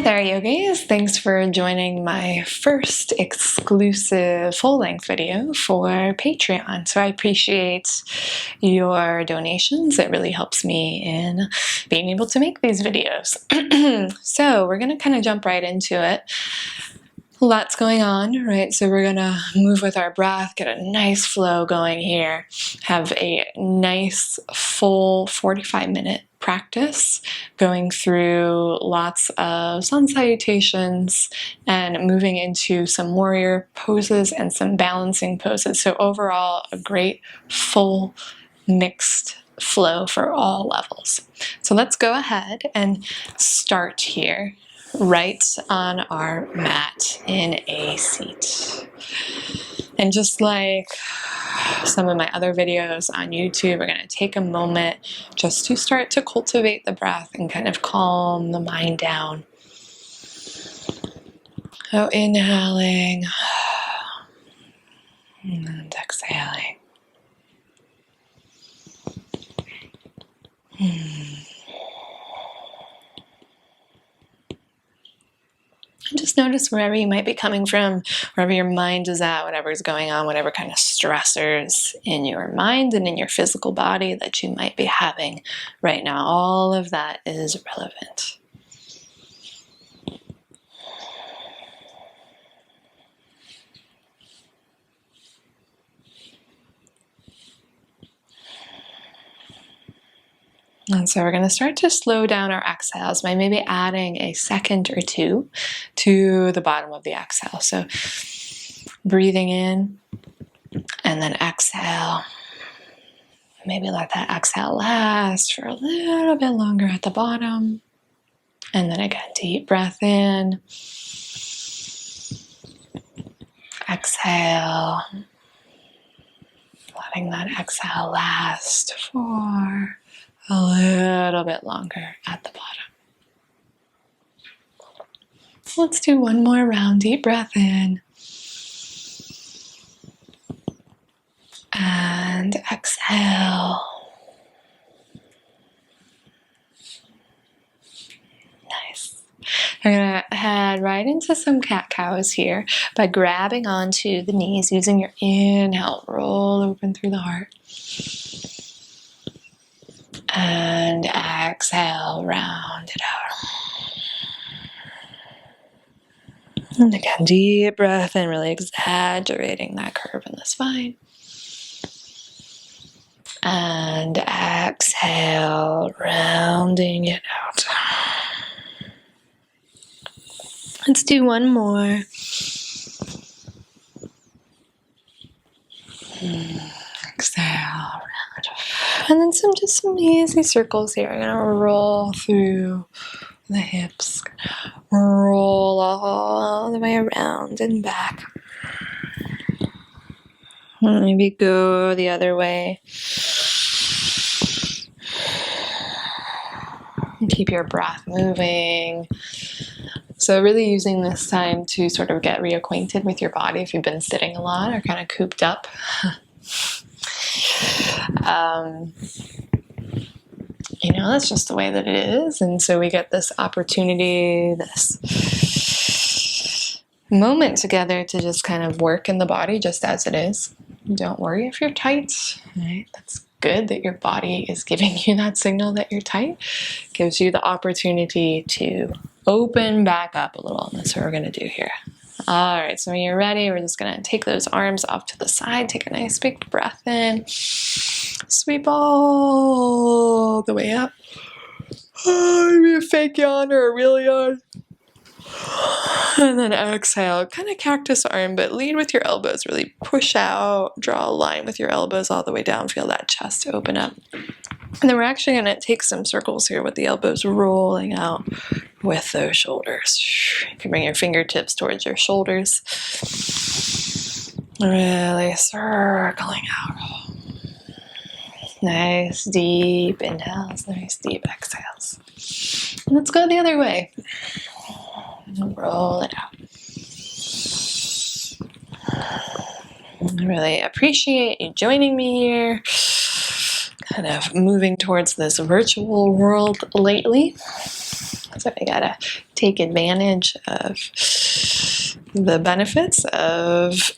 there, yogis. Thanks for joining my first exclusive full-length video for Patreon. So I appreciate your donations. It really helps me in being able to make these videos. So we're going to kind of jump right into it. Lots going on, right? So we're gonna move with our breath, get a nice flow going here, have a nice full 45-minute practice going through lots of sun salutations and moving into some warrior poses and some balancing poses. So overall, a great full mixed flow for all levels. So let's go ahead and start here. Right on our mat in a seat. And just like some of my other videos on YouTube, we're going to take a moment just to start to cultivate the breath and kind of calm the mind down. So inhaling and exhaling. And just notice wherever you might be coming from, wherever your mind is at, whatever's going on, whatever kind of stressors in your mind and in your physical body that you might be having right now. All of that is relevant. And so we're going to start to slow down our exhales by maybe adding a second or two to the bottom of the exhale. So breathing in and then exhale. Maybe let that exhale last for a little bit longer at the bottom. And then again, deep breath in. Exhale. Letting that exhale last for a little bit longer at the bottom. Let's do one more round. Deep breath in. And exhale. Nice. We're going to head right into some cat-cows here by grabbing onto the knees, using your inhale, roll open through the heart. And exhale, round it out. And again, deep breath in, really exaggerating that curve in the spine. And exhale, rounding it out. Let's do one more. Exhale, round. And then some easy circles here. I'm gonna roll through the hips, roll all the way around and back. Maybe go the other way. And keep your breath moving. So really using this time to sort of get reacquainted with your body if you've been sitting a lot or kind of cooped up. That's just the way that it is. And so we get this opportunity, this moment together to just kind of work in the body just as it is. Don't worry if you're tight, right? That's good that your body is giving you that signal that you're tight. Gives you the opportunity to open back up a little. And that's what we're going to do here. All right, so when you're ready, we're just going to take those arms off to the side. Take a nice big breath in. Sweep all the way up. Maybe a fake yawn or a real yawn. And then exhale, kind of cactus arm, but lead with your elbows. Really push out, draw a line with your elbows all the way down. Feel that chest open up. And then we're actually going to take some circles here with the elbows rolling out with those shoulders. You can bring your fingertips towards your shoulders. Really circling out. Nice deep inhales, nice deep exhales. And let's go the other way. And roll it out. I really appreciate you joining me here. Kind of moving towards this virtual world lately. So I gotta take advantage of the benefits of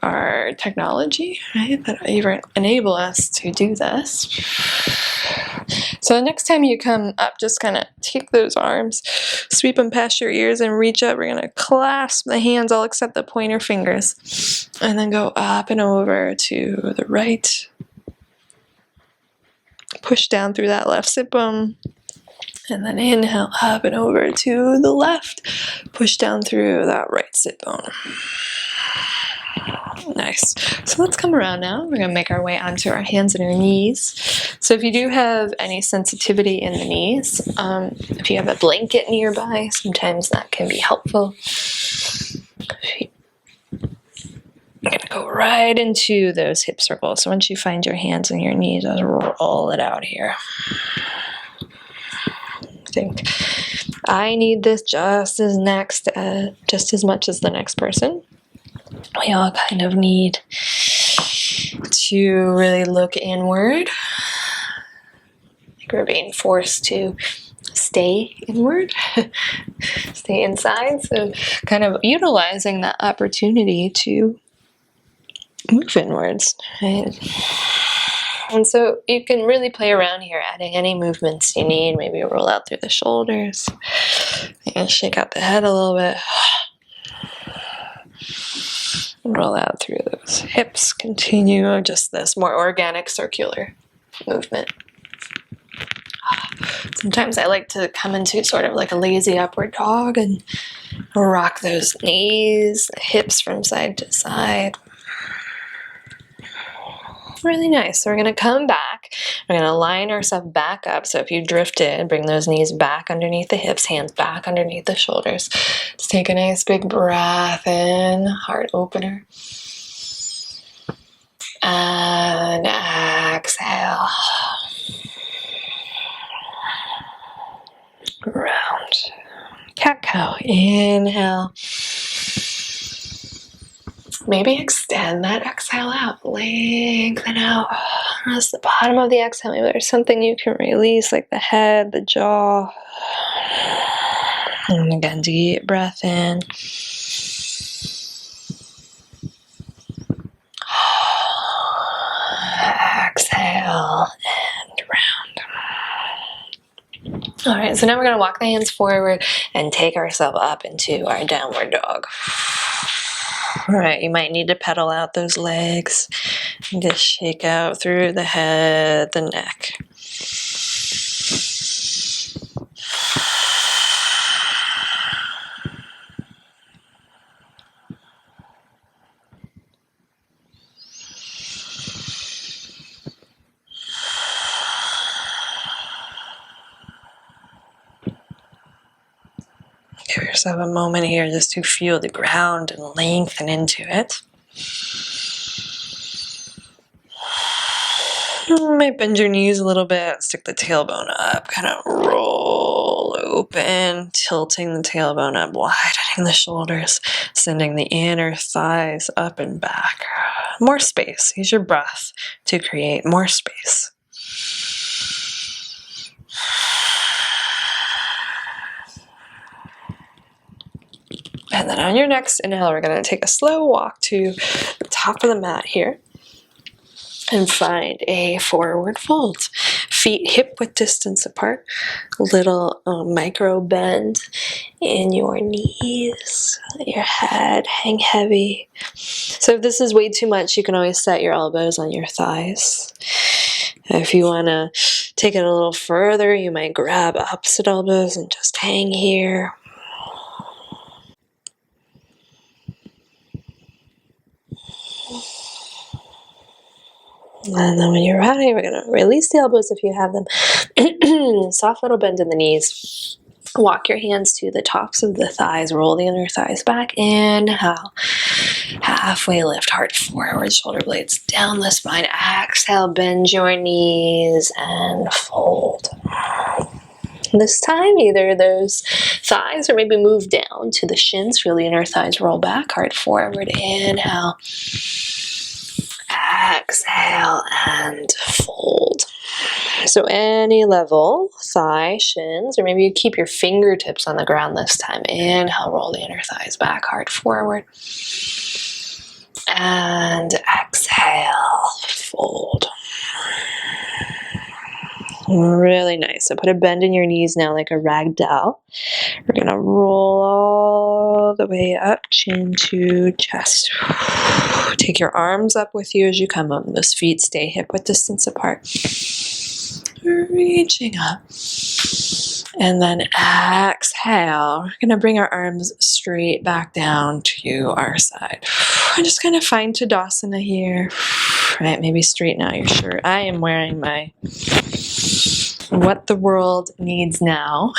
our technology, right, that even enable us to do this. So the next time you come up, just kind of take those arms, sweep them past your ears, and reach up. We're going to clasp the hands, all except the pointer fingers, and then go up and over to the right. Push down through that left sit bone, and then inhale up and over to the left. Push down through that right sit bone. Nice. So let's come around now. We're going to make our way onto our hands and our knees. So if you do have any sensitivity in the knees, if you have a blanket nearby, sometimes that can be helpful. You're going to go right into those hip circles. So once you find your hands and your knees, just roll it out here. Think I need this just as much as the next person. We all kind of need to really look inward. I think we're being forced to stay inward, stay inside. So kind of utilizing that opportunity to move inwards, right? And so you can really play around here, adding any movements you need. Maybe roll out through the shoulders. And shake out the head a little bit. Roll out through those hips. Continue just this more organic circular movement. Sometimes I like to come into sort of like a lazy upward dog and rock those knees, the hips from side to side. Really nice. So we're going to come back. We're going to line ourselves back up. So if you drifted, bring those knees back underneath the hips, hands back underneath the shoulders. Just take a nice big breath in, heart opener. And exhale. Round. Cat-cow. Inhale. Maybe extend that exhale out, lengthen out. That's the bottom of the exhale. Maybe there's something you can release, like the head, the jaw. And again, deep breath in. Exhale and round. All right, so now we're going to walk the hands forward and take ourselves up into our downward dog. All right, you might need to pedal out those legs and just shake out through the head, the neck. Give yourself a moment here just to feel the ground and lengthen into it. You might bend your knees a little bit, stick the tailbone up, kind of roll open, tilting the tailbone up, widening the shoulders, sending the inner thighs up and back. More space. Use your breath to create more space. And then on your next inhale, we're going to take a slow walk to the top of the mat here and find a forward fold. Feet hip-width distance apart. Little micro bend in your knees. Let your head hang heavy. So if this is way too much, you can always set your elbows on your thighs. If you want to take it a little further, you might grab opposite elbows and just hang here. And then when you're ready, we're going to release the elbows if you have them. Soft little bend in the knees. Walk your hands to the tops of the thighs. Roll the inner thighs back. Inhale. Halfway lift. Heart forward. Shoulder blades down the spine. Exhale. Bend your knees and fold. This time, either those thighs or maybe move down to the shins. Feel the inner thighs roll back. Heart forward. Inhale. Exhale and fold. So any level, thigh, shins, or maybe you keep your fingertips on the ground this time. Inhale, roll the inner thighs back, heart forward. And exhale, fold. Really nice. So put a bend in your knees now like a rag doll. We're going to roll all the way up, chin to chest. Take your arms up with you as you come up. Those feet stay hip-width distance apart. Reaching up. And then exhale. We're going to bring our arms straight back down to our side. I'm just going to find Tadasana here. Right, maybe straighten out your shirt. I am wearing my What the World Needs Now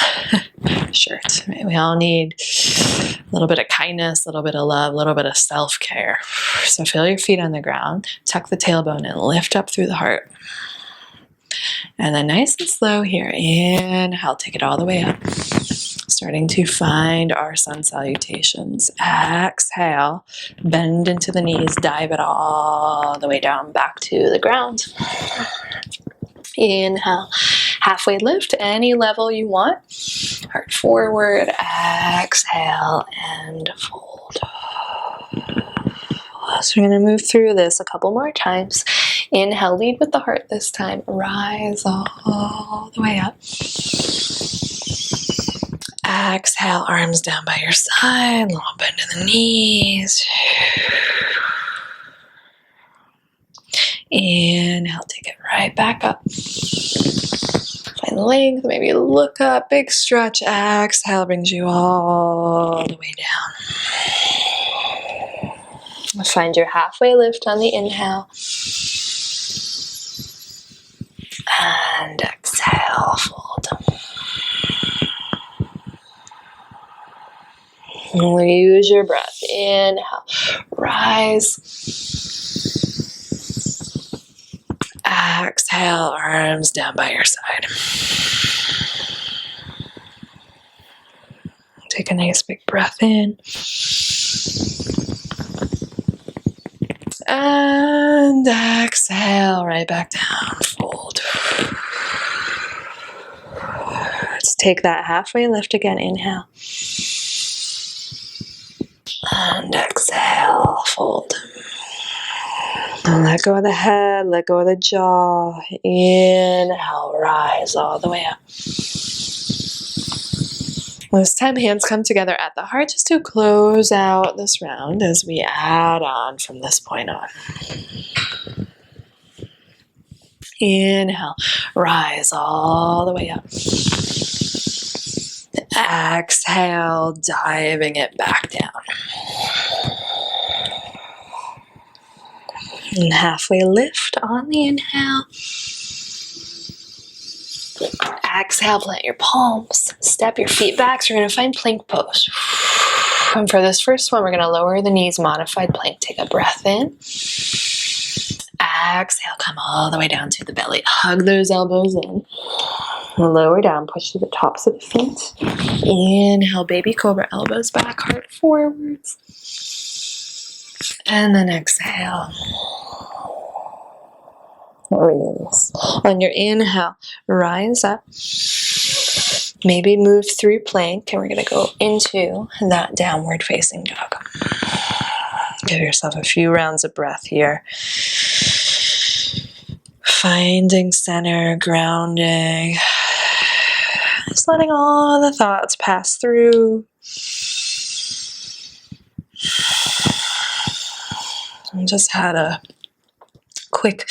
shirt. Right, we all need a little bit of kindness, a little bit of love, a little bit of self-care. So feel your feet on the ground. Tuck the tailbone and lift up through the heart. And then nice and slow here. Inhale, take it all the way up. Starting to find our sun salutations. Exhale, bend into the knees, dive it all the way down back to the ground. Inhale, halfway lift, any level you want. Heart forward, exhale, and fold. So we're going to move through this a couple more times. Inhale, lead with the heart this time. Rise all the way up. Exhale, arms down by your side, little bend in the knees. Inhale, take it right back up. Find length, maybe look up, big stretch. Exhale brings you all the way down. Find your halfway lift on the inhale. And exhale, fold. Use your breath. Inhale, rise. Exhale, arms down by your side. Take a nice big breath in. And exhale, right back down, fold. Let's take that halfway lift again. Inhale. And exhale, fold. And let go of the head, let go of the jaw. Inhale, rise all the way up. This time, hands come together at the heart just to close out this round as we add on from this point on. Inhale, rise all the way up. Exhale, diving it back down. And halfway lift on the inhale. Exhale, plant your palms. Step your feet back. So you're going to find plank pose. And for this first one, we're going to lower the knees, modified plank. Take a breath in. Exhale, come all the way down to the belly. Hug those elbows in. Lower down, push to the tops of the feet. Inhale, baby cobra, elbows back, heart forwards. And then exhale. Release. On your inhale, rise up. Maybe move through plank, and we're going to go into that downward facing dog. Give yourself a few rounds of breath here. Finding center, grounding. Just letting all the thoughts pass through. I just had a quick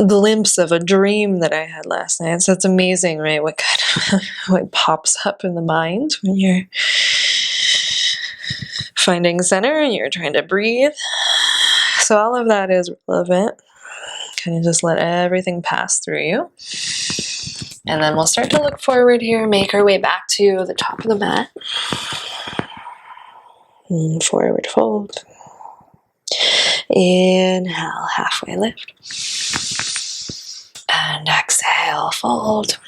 glimpse of a dream that I had last night. So it's amazing, right? What pops up in the mind when you're finding center and you're trying to breathe. So all of that is relevant. Kind of just let everything pass through you. And then we'll start to look forward here, make our way back to the top of the mat. And forward fold. Inhale, halfway lift. And exhale, fold.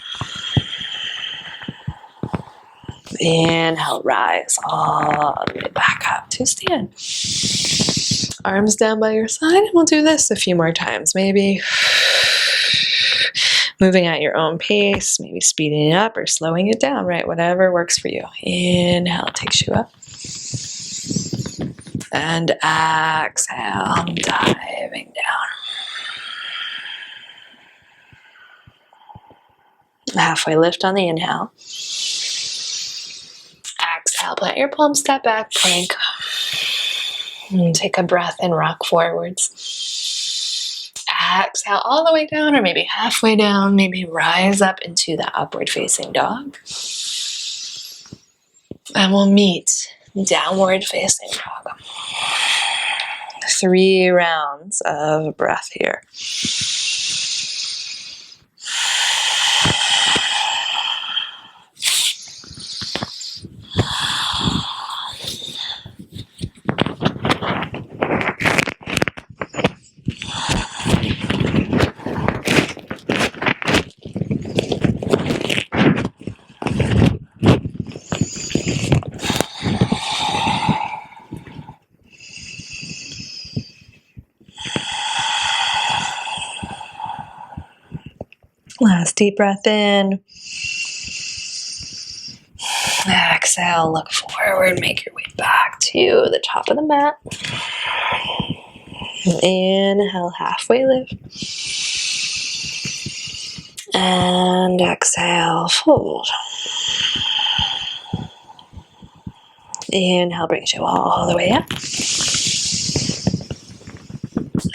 Inhale, rise all the way back up to stand. Arms down by your side, and we'll do this a few more times. Maybe moving at your own pace, maybe speeding it up or slowing it down, right? Whatever works for you. Inhale takes you up. And exhale, diving down. Halfway lift on the inhale. Exhale, plant your palms, step back, plank. And take a breath in, rock forwards. Exhale all the way down, or maybe halfway down. Maybe rise up into the upward facing dog. And we'll meet downward facing dog. 3 rounds of breath here. Last deep breath in. Exhale, look forward, make your way back to the top of the mat. Inhale, halfway lift. And exhale, fold. Inhale brings you all the way up.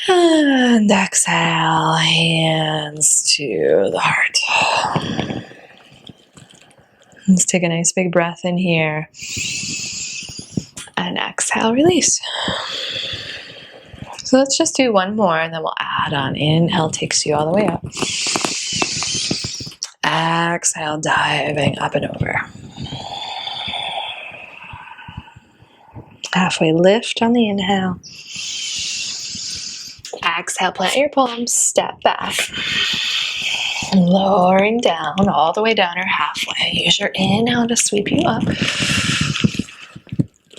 And exhale, hands to the heart. Let's take a nice big breath in here. And exhale, release. So let's just do one more and then we'll add on. Inhale takes you all the way up. Exhale, diving up and over. Halfway lift on the inhale. Exhale, plant your palms, step back. Lowering down, all the way down or halfway. Use your inhale to sweep you up.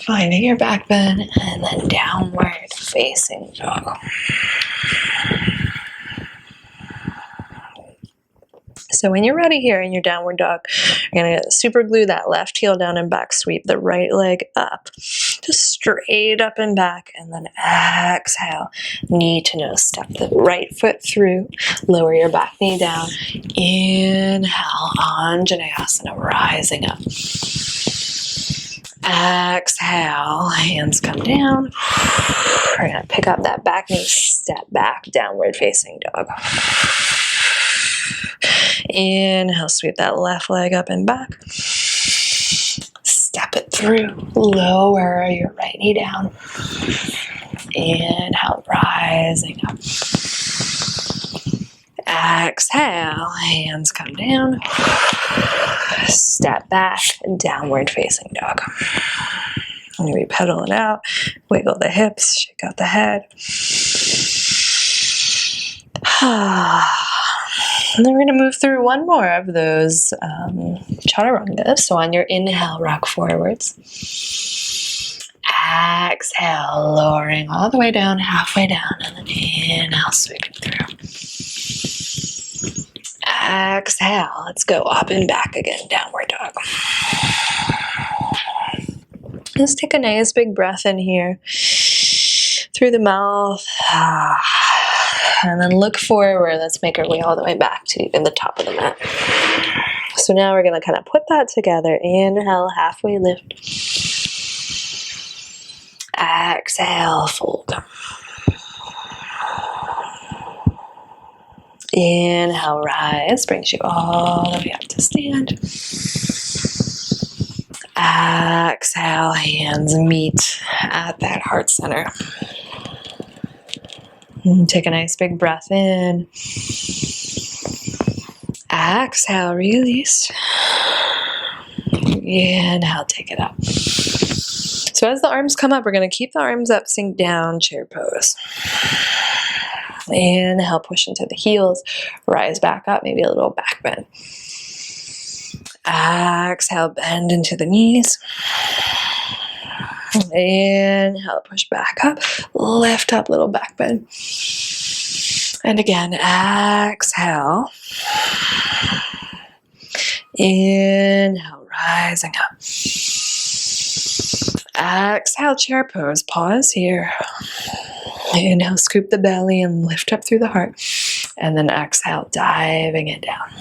Finding your back bend and then downward facing dog. So when you're ready here in your downward dog, you're going to super glue that left heel down and back, sweep the right leg up, just straight up and back, and then exhale, knee to nose, step the right foot through, lower your back knee down, inhale, Anjaneyasana, rising up. Exhale, hands come down. We're going to pick up that back knee, step back, downward facing dog. Inhale, sweep that left leg up and back. Step it through. Lower your right knee down. Inhale, rising up. Exhale, hands come down. Step back, downward facing dog. Maybe pedal it out. Wiggle the hips, shake out the head. And then we're going to move through one more of those chaturangas. So on your inhale, rock forwards. Exhale, lowering all the way down, halfway down, and then inhale, sweeping through. Exhale, let's go up and back again, downward dog. Let's take a nice big breath in here through the mouth. And then look forward. Let's make our way all the way back to in the top of the mat. So now we're going to kind of put that together. Inhale, halfway lift. Exhale, fold. Inhale, rise. Brings you all the way up to stand. Exhale, hands meet at that heart center. And take a nice big breath in. Exhale, release. Inhale, take it up. So as the arms come up, we're going to keep the arms up, sink down, chair pose. Inhale, push into the heels, rise back up, maybe a little back bend. Exhale, bend into the knees. Inhale, push back up, lift up, little back bend. And again, exhale. Inhale, rising up. Exhale, chair pose. Pause here. Inhale, scoop the belly and lift up through the heart. And then exhale, diving it down.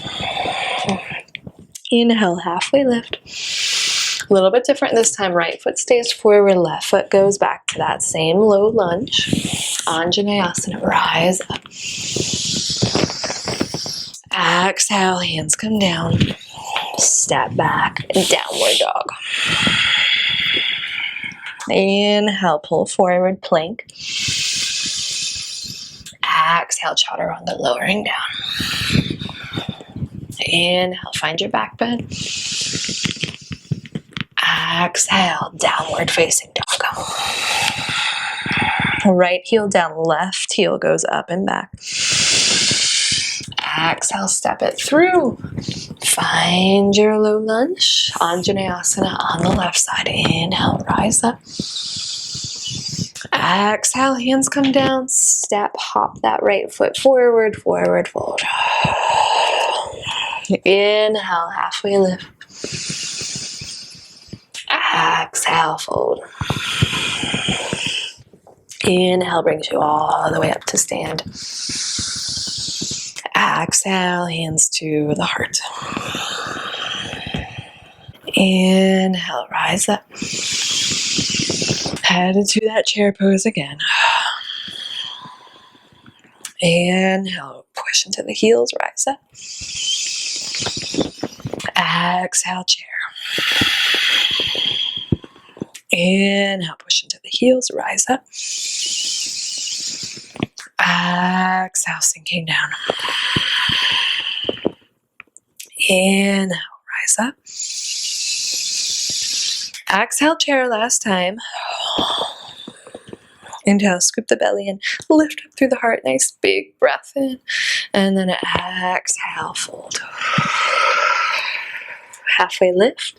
Inhale, halfway lift. A little bit different this time. Right foot stays forward, left foot goes back to that same low lunge. Anjaneyasana, rise up. Exhale, hands come down. Step back, downward dog. Inhale, pull forward, plank. Exhale, chaturanga, lowering down. Inhale, find your back bend. Exhale, downward facing dog. Right heel down, left heel goes up and back. Exhale, step it through. Find your low lunge. Anjaneyasana on the left side. Inhale, rise up. Exhale, hands come down. Step, hop that right foot forward, forward fold. Inhale, halfway lift. Exhale, fold. Inhale brings you all the way up to stand. Exhale, hands to the heart. Inhale, rise up. Head into that chair pose again. Inhale, push into the heels, rise up. Exhale, chair. Inhale, push into the heels, rise up. Exhale, sinking down. Inhale, rise up. Exhale, chair last time. Inhale, scoop the belly in, lift up through the heart. Nice big breath in. And then exhale, fold. Halfway lift.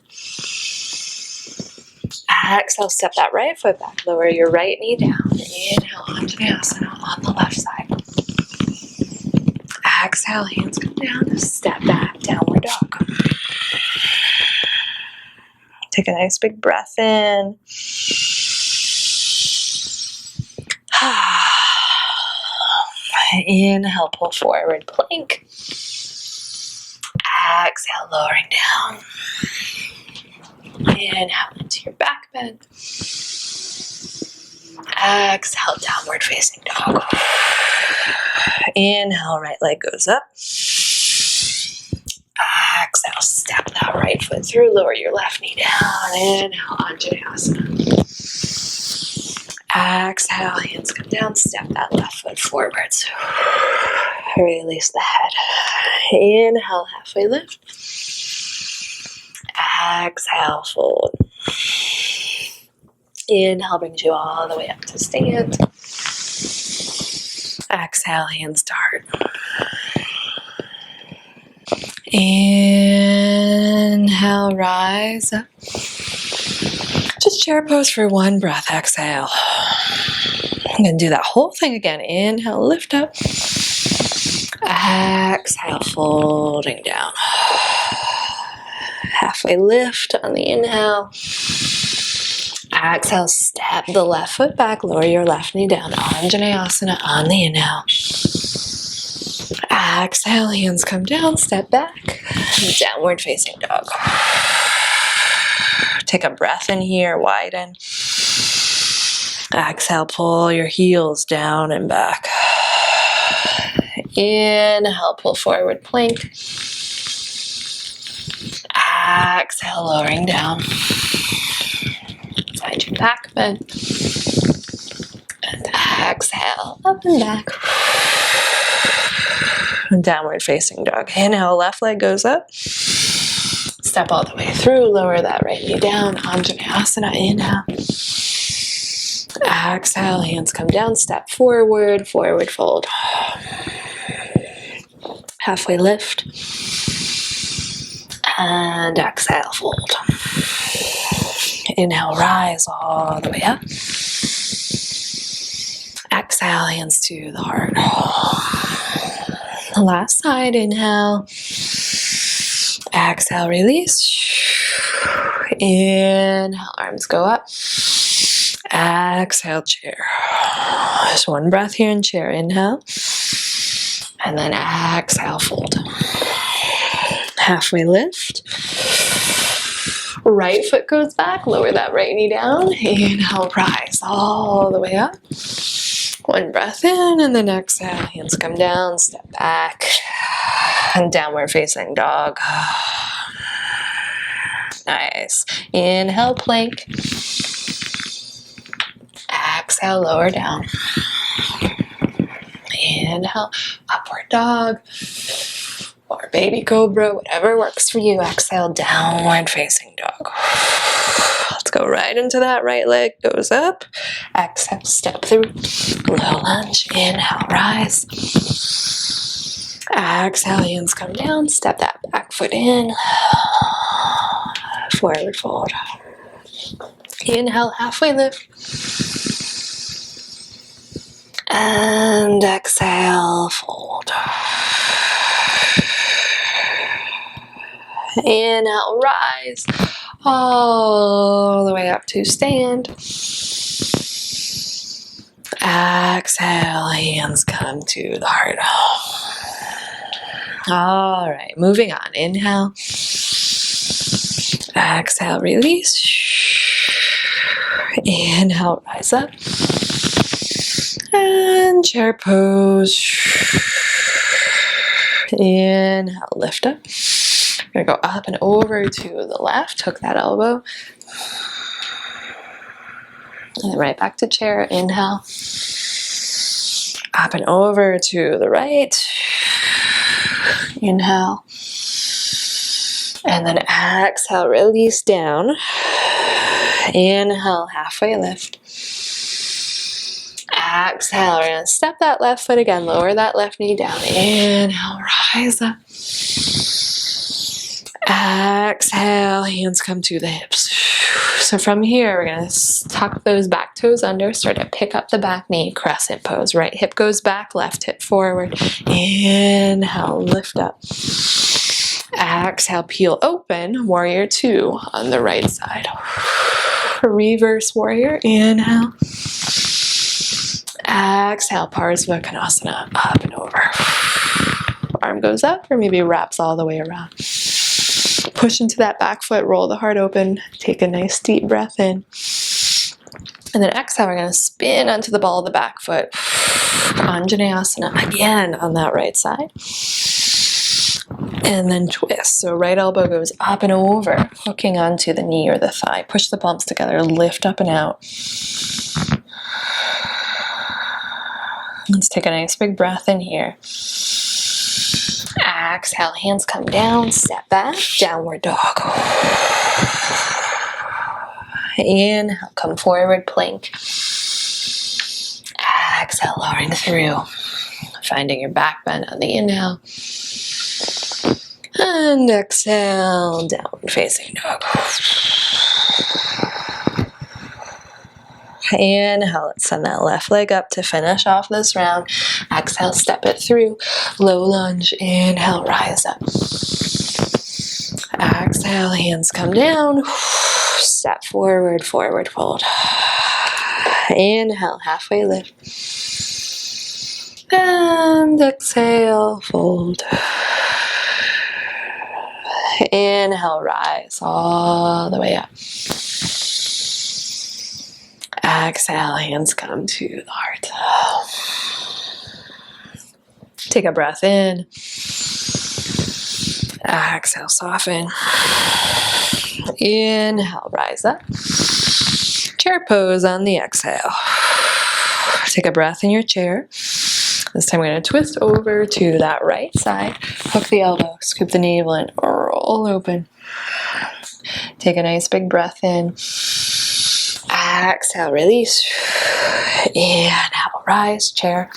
Exhale, step that right foot back. Lower your right knee down. Inhale, Anjaneyasana on the left side. Exhale, hands come down. Step back, downward dog. Take a nice big breath in. Inhale, pull forward, plank. Exhale, lowering down. Inhale into your back bend. Exhale, downward facing dog. Inhale, right leg goes up. Exhale, step that right foot through, lower your left knee down. Inhale, Anjaneyasana. Exhale, hands come down, step that left foot forwards. Release the head. Inhale, halfway lift. Exhale, fold. Inhale brings you all the way up to stand. Exhale, hands to heart. Inhale, rise up. Just chair pose for one breath. Exhale. I'm going to do that whole thing again. Inhale, lift up. Exhale, folding down. Halfway lift on the inhale. Exhale, step the left foot back, lower your left knee down. Anjaneyasana on the inhale. Exhale, hands come down, step back. Downward facing dog. Take a breath in here, widen. Exhale, pull your heels down and back. Inhale, pull forward, plank. Exhale, lowering down. Find your back bend. And exhale, up and back. Downward facing dog. Inhale, left leg goes up. Step all the way through, lower that right knee down. Anjaneyasana, inhale. Exhale, hands come down, step forward, forward fold. Halfway lift. And exhale, fold. Inhale, rise all the way up. Exhale, hands to the heart. Last side, inhale. Exhale, release. Inhale, arms go up. Exhale, chair. Just one breath here in chair. Inhale. And then exhale, fold. Halfway lift. Right foot goes back. Lower that right knee down. Inhale, rise all the way up. One breath in, and then exhale. Hands come down, step back. And downward facing dog. Nice. Inhale, plank. Exhale, lower down. Inhale, upward dog. Or baby cobra, whatever works for you. Exhale, downward facing dog. Let's go right into that right leg. Goes up. Exhale, step through. Low lunge. Inhale, rise. Exhale, hands come down. Step that back foot in. Forward fold. Inhale, halfway lift. And exhale, fold. Inhale, rise all the way up to stand. Exhale, hands come to the heart. All right, moving on. Inhale. Exhale, release. Inhale, rise up. And chair pose. Inhale, lift up. We're gonna go up and over to the left. Hook that elbow. And then right back to chair. Inhale. Up and over to the right. Inhale. And then exhale, release down. Inhale, halfway lift. Exhale, we're going to step that left foot again. Lower that left knee down. Inhale, rise up. Exhale, hands come to the hips. So from here, we're going to tuck those back toes under. Start to pick up the back knee, crescent pose. Right hip goes back, left hip forward. Inhale, lift up. Exhale, peel open. Warrior two on the right side. Reverse warrior. Inhale. Exhale, Parsvakonasana, up and over. Arm goes up or maybe wraps all the way around. Push into that back foot, roll the heart open, take a nice deep breath in. And then exhale, we're going to spin onto the ball of the back foot. Anjaneyasana, again on that right side. And then twist. So right elbow goes up and over, hooking onto the knee or the thigh. Push the palms together, lift up and out. Let's take a nice big breath in here. Exhale, hands come down, step back, downward dog. Inhale, come forward, plank. Exhale, lowering through. Finding your back bend on the inhale. And exhale, downward facing dog. Inhale, let's send that left leg up to finish off this round. Exhale, step it through. Low lunge. Inhale, rise up. Exhale, hands come down. Step forward, forward fold. Inhale, halfway lift. And exhale, fold. Inhale, rise all the way up. Exhale, hands come to the heart. Take a breath in. Exhale, soften. Inhale, rise up. Chair pose on the exhale. Take a breath in your chair. This time we're going to twist over to that right side. Hook the elbow, scoop the navel in, roll open. Take a nice big breath in. Exhale, release. Inhale, rise, chair.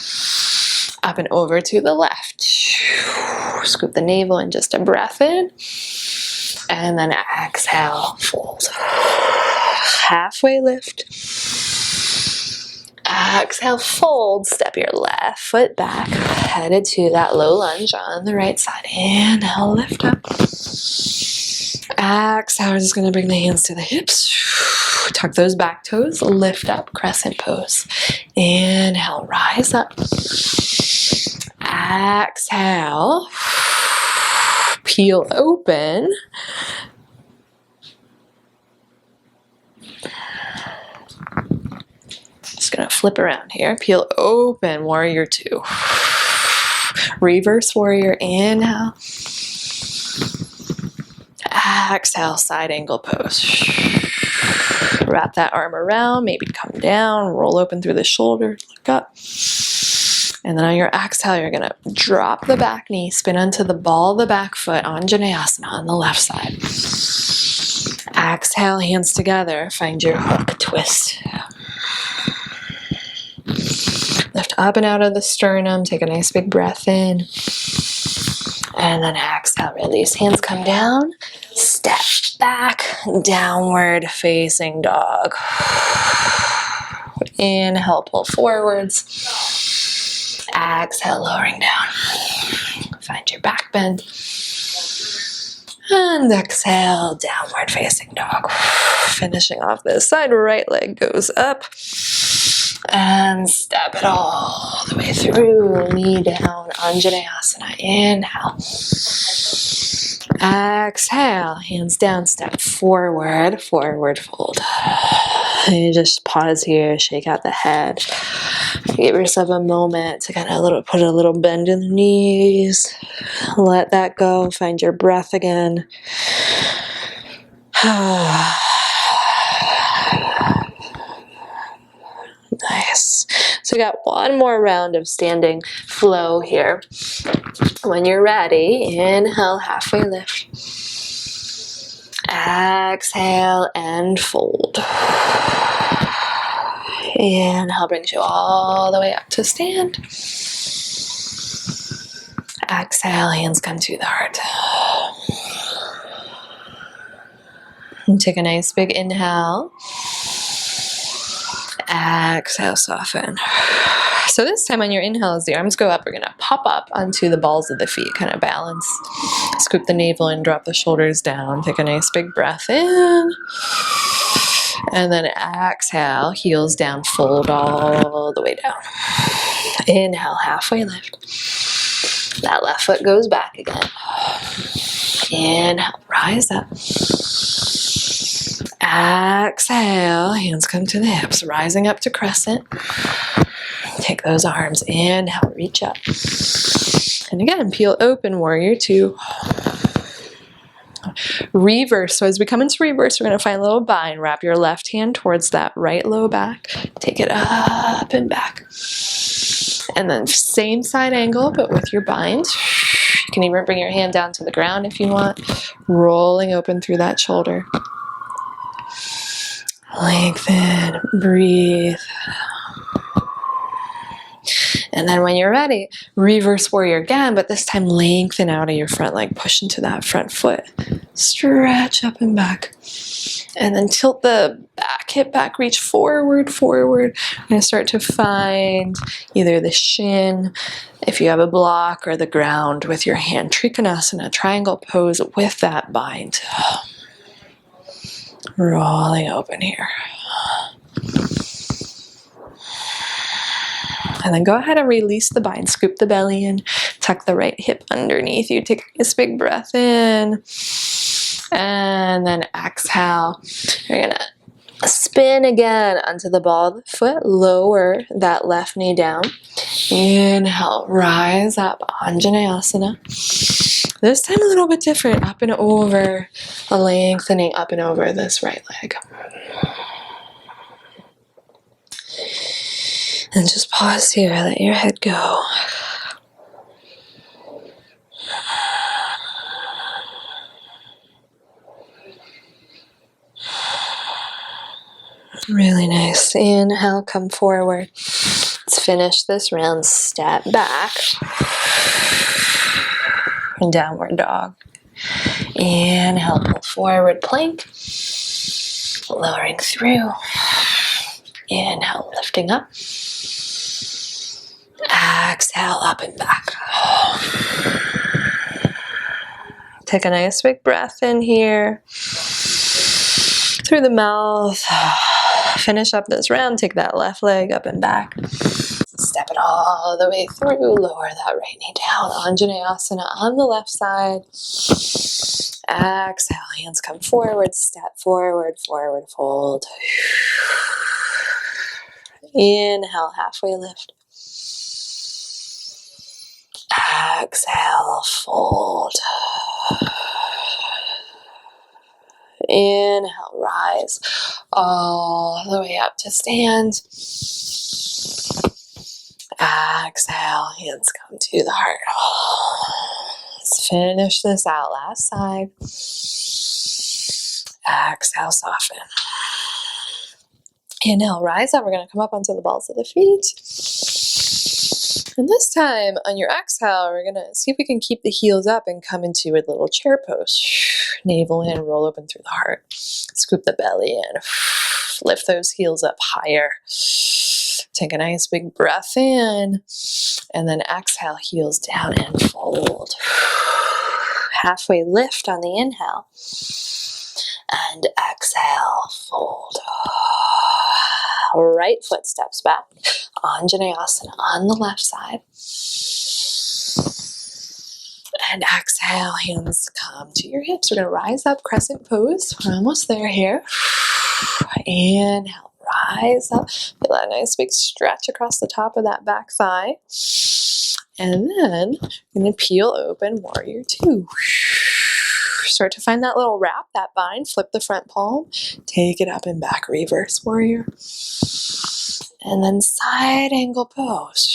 Up and over to the left. Scoop the navel in, just a breath in. And then exhale, fold. Halfway lift. Exhale, fold, step your left foot back, headed to that low lunge on the right side. Inhale, lift up. Exhale, we're just going to bring the hands to the hips. Tuck those back toes, lift up, crescent pose. Inhale, rise up. Exhale, peel open. Just gonna flip around here. Peel open, warrior two. Reverse warrior, inhale. Exhale, side angle pose. Wrap that arm around, maybe come down, roll open through the shoulder, look up. And then on your exhale, you're gonna drop the back knee, spin onto the ball of the back foot, Anjaneyasana on the left side. Exhale, hands together, find your hook, twist. Lift up and out of the sternum, take a nice big breath in. And then exhale, release, hands come down, step back, downward facing dog. Inhale, pull forwards. Exhale, lowering down. Find your back bend. And exhale, downward facing dog. Finishing off this side, right leg goes up. And step it all the way through. Knee down, Anjaneyasana. Inhale. Exhale, hands down, step forward, forward fold. You just pause here, shake out the head. Give yourself a moment to kind of put a little bend in the knees. Let that go. Find your breath again. Nice. So we got one more round of standing flow here. When you're ready, inhale, halfway lift. Exhale and fold. Inhale brings you all the way up to stand. Exhale, hands come to the heart. And take a nice big inhale. Exhale, soften. So this time on your inhale, as the arms go up, we're going to pop up onto the balls of the feet, kind of balance. Scoop the navel in, drop the shoulders down. Take a nice big breath in. And then exhale, heels down, fold all the way down. Inhale, halfway lift. That left foot goes back again. Inhale, rise up. Exhale, hands come to the hips, rising up to crescent. Take those arms, inhale, reach up. And again, peel open, warrior two. Reverse. So as we come into reverse, we're going to find a little bind. Wrap your left hand towards that right low back. Take it up and back. And then same side angle, but with your bind. You can even bring your hand down to the ground if you want. Rolling open through that shoulder. Lengthen, breathe. And then when you're ready, reverse warrior again, but this time lengthen out of your front leg, push into that front foot. Stretch up and back. And then tilt the back hip back, reach forward, forward. You're going to start to find either the shin, if you have a block, or the ground with your hand. Trikonasana, triangle pose with that bind. Rolling open here. And then go ahead and release the bind. Scoop the belly in. Tuck the right hip underneath you. Take this big breath in. And then exhale. You're going to spin again onto the ball of the foot. Lower that left knee down. Inhale. Rise up. Anjaneyasana. This time a little bit different. Up and over. Lengthening up and over this right leg. And just pause here, let your head go. Really nice. Inhale, come forward. Let's finish this round. Step back. And downward dog. Inhale, pull forward, plank. Lowering through. Inhale, lifting up. Exhale, up and back. Take a nice big breath in here. Through the mouth. Finish up this round. Take that left leg up and back. Step it all the way through. Lower that right knee down. Anjaneyasana on the left side. Exhale. Hands come forward. Step forward. Forward fold. Inhale. Halfway lift. Exhale. Fold. Inhale, rise all the way up to stand. Exhale, hands come to the heart. Let's finish this out. Last side. Exhale, soften. Inhale, rise up. We're going to come up onto the balls of the feet. And this time, on your exhale, we're going to see if we can keep the heels up and come into a little chair pose. Navel in, roll open through the heart. Scoop the belly in. Lift those heels up higher. Take a nice big breath in. And then exhale, heels down and fold. Halfway lift on the inhale. And exhale, fold. Right foot steps back. Anjaneyasana on the left side. And exhale, hands come to your hips. We're going to rise up, crescent pose. We're almost there here. Inhale, rise up. Feel that nice big stretch across the top of that back thigh. And then you're going to peel open, warrior two. Start to find that little wrap, that bind. Flip the front palm. Take it up and back, reverse warrior. And then side angle pose.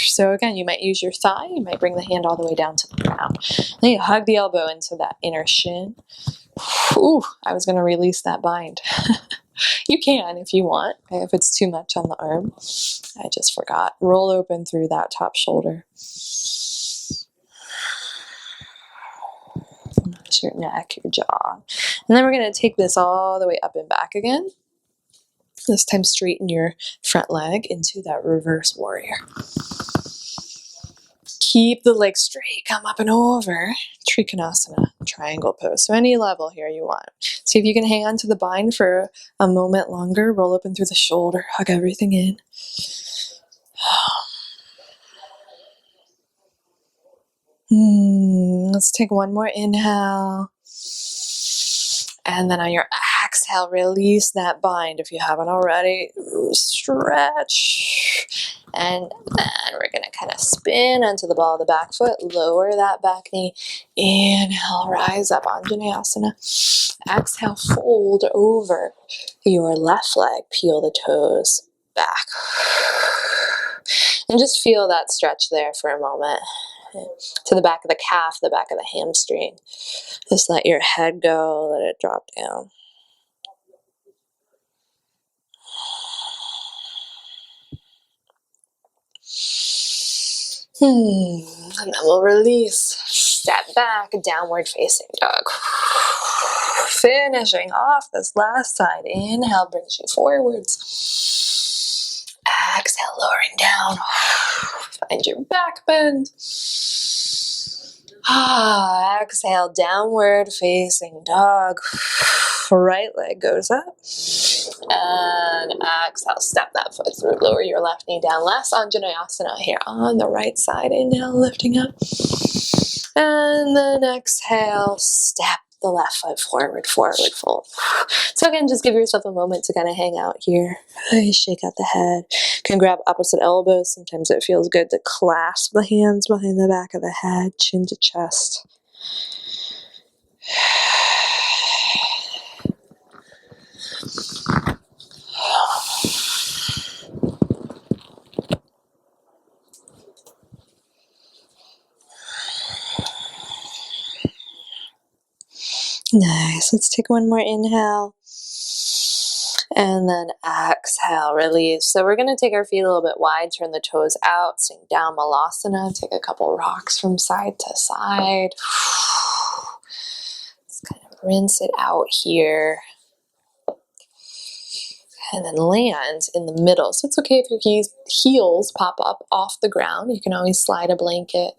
So again, you might use your thigh. You might bring the hand all the way down to the ground. Then you hug the elbow into that inner shin. Ooh, I was going to release that bind. You can if you want, if it's too much on the arm. I just forgot. Roll open through that top shoulder. Notice your neck, your jaw. And then we're going to take this all the way up and back again. This time straighten your front leg into that reverse warrior. Keep the legs straight, come up and over. Trikonasana, triangle pose. So any level here you want. See if you can hang on to the bind for a moment longer. Roll open through the shoulder, hug everything in. Let's take one more inhale. And then on your exhale, release that bind if you haven't already. Stretch. And then we're going to kind of spin onto the ball of the back foot. Lower that back knee. Inhale, rise up, Anjaneyasana. Exhale, fold over your left leg. Peel the toes back. And just feel that stretch there for a moment. To the back of the calf, the back of the hamstring. Just let your head go, let it drop down. And then we'll release. Step back, downward facing dog. Finishing off this last side. Inhale brings you forwards. Exhale, lowering down. Find your back bend. Exhale, downward facing dog. Right leg goes up. And exhale, step that foot through. Lower your left knee down. Last Anjaneyasana here on the right side. Inhale, lifting up. And then exhale, step the left foot forward, forward fold. So again, just give yourself a moment to kind of hang out here. Shake out the head. You can grab opposite elbows. Sometimes it feels good to clasp the hands behind the back of the head, chin to chest. Nice. Let's take one more inhale. And then exhale, release. So we're going to take our feet a little bit wide, turn the toes out, sink down, Malasana. Take a couple rocks from side to side. Let's kind of rinse it out here. and then land in the middle. So it's okay if your heels pop up off the ground. You can always slide a blanket,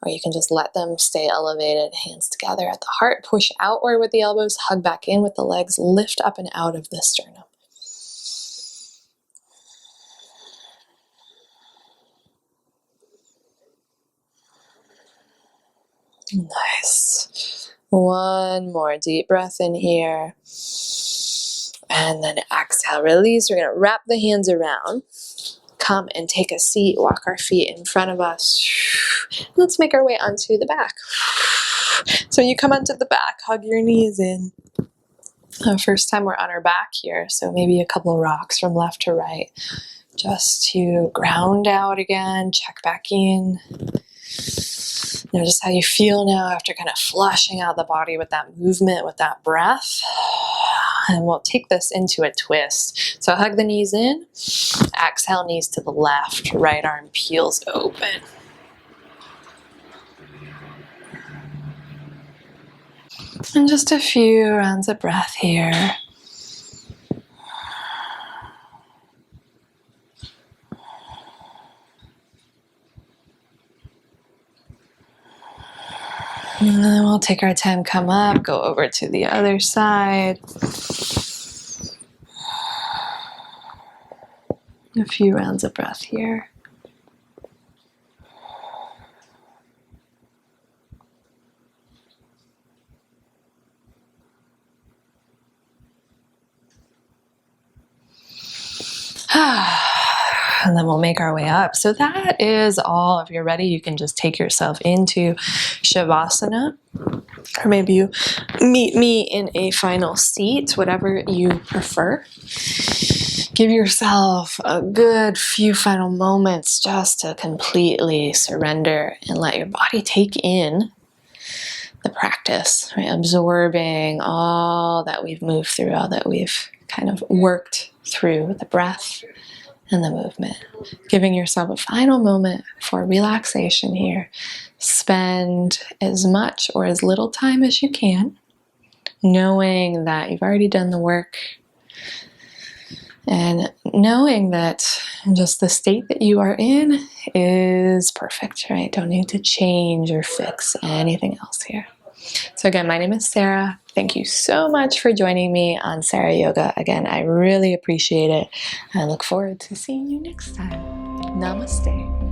or you can just let them stay elevated, hands together at the heart, push outward with the elbows, hug back in with the legs, lift up and out of the sternum. Nice. One more deep breath in here. And then exhale, release. We're going to wrap the hands around. Come and take a seat. Walk our feet in front of us. Let's make our way onto the back. So when you come onto the back, hug your knees in. First time we're on our back here, so maybe a couple of rocks from left to right. Just to ground out again, check back in. Notice how you feel now after kind of flushing out the body with that movement, with that breath. And we'll take this into a twist. So hug the knees in, exhale, knees to the left, right arm peels open. And just a few rounds of breath here. And then we'll take our time, come up, go over to the other side. A few rounds of breath here. And then we'll make our way up. So that is all. If you're ready, you can just take yourself into Shavasana. Or maybe you meet me in a final seat, whatever you prefer. Give yourself a good few final moments just to completely surrender and let your body take in the practice, right? Absorbing all that we've moved through, all that we've kind of worked through with the breath and the movement. Giving yourself a final moment for relaxation here. Spend as much or as little time as you can, knowing that you've already done the work, and knowing that just the state that you are in is perfect, right? Don't need to change or fix anything else here. So again, my name is Sarah. Thank you so much for joining me on Sarah Yoga. Again, I really appreciate it. I look forward to seeing you next time. Namaste.